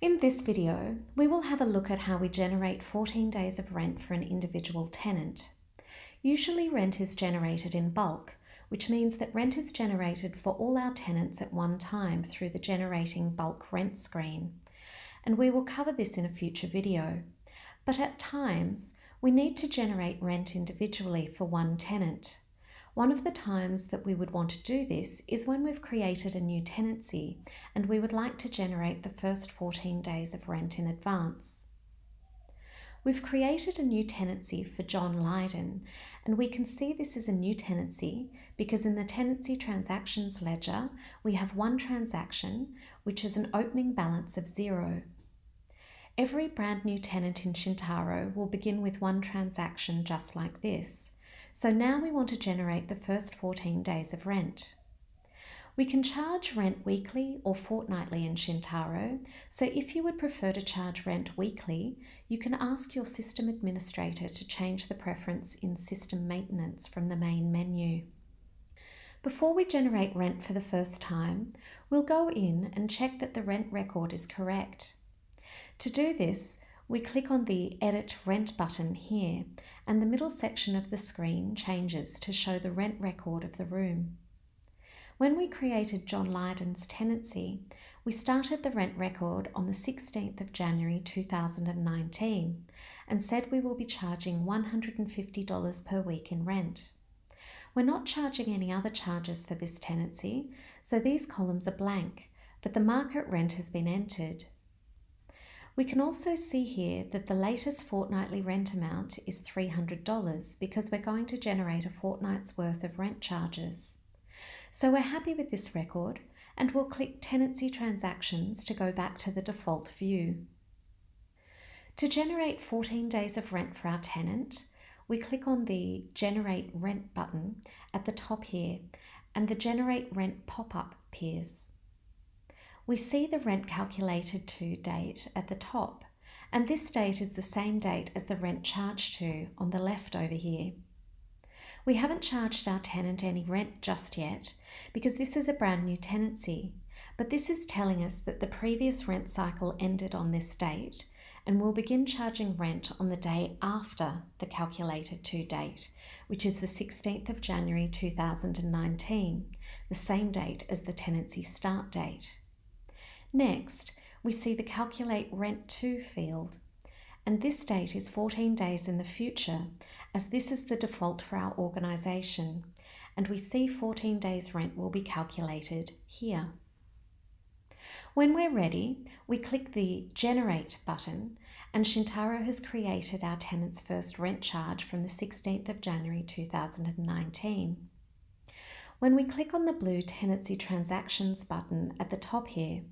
In this video, we will have a look at how we generate 14 days of rent for an individual tenant. Usually rent is generated in bulk, which means that rent is generated for all our tenants at one time through the Generating Bulk Rent screen. And we will cover this in a future video. But at times, we need to generate rent individually for one tenant. One of the times that we would want to do this is when we've created a new tenancy and we would like to generate the first 14 days of rent in advance. We've created a new tenancy for John Lydon, and we can see this is a new tenancy because in the tenancy transactions ledger we have one transaction which is an opening balance of 0. Every brand new tenant in Chintaro will begin with one transaction just like this. So now we want to generate the first 14 days of rent. We can charge rent weekly or fortnightly in Chintaro, so if you would prefer to charge rent weekly, you can ask your system administrator to change the preference in System Maintenance from the main menu. Before we generate rent for the first time, we'll go in and check that the rent record is correct. To do this, we click on the Edit Rent button here, and the middle section of the screen changes to show the rent record of the room. When we created John Lydon's tenancy, we started the rent record on the 16th of January 2019 and said we will be charging $150 per week in rent. We're not charging any other charges for this tenancy, so these columns are blank, but the market rent has been entered. We can also see here that the latest fortnightly rent amount is $300 because we're going to generate a fortnight's worth of rent charges. So we're happy with this record and we'll click Tenancy Transactions to go back to the default view. To generate 14 days of rent for our tenant, we click on the Generate Rent button at the top here and the Generate Rent pop-up appears. We see the rent calculated to date at the top, and this date is the same date as the rent charged to on the left over here. We haven't charged our tenant any rent just yet because this is a brand new tenancy, but this is telling us that the previous rent cycle ended on this date and we'll begin charging rent on the day after the calculated to date, which is the 16th of January 2019, the same date as the tenancy start date. Next, we see the Calculate Rent To field, and this date is 14 days in the future, as this is the default for our organisation, and we see 14 days rent will be calculated here. When we're ready, we click the Generate button, and Chintaro has created our tenant's first rent charge from the 16th of January 2019. When we click on the blue Tenancy Transactions button at the top here,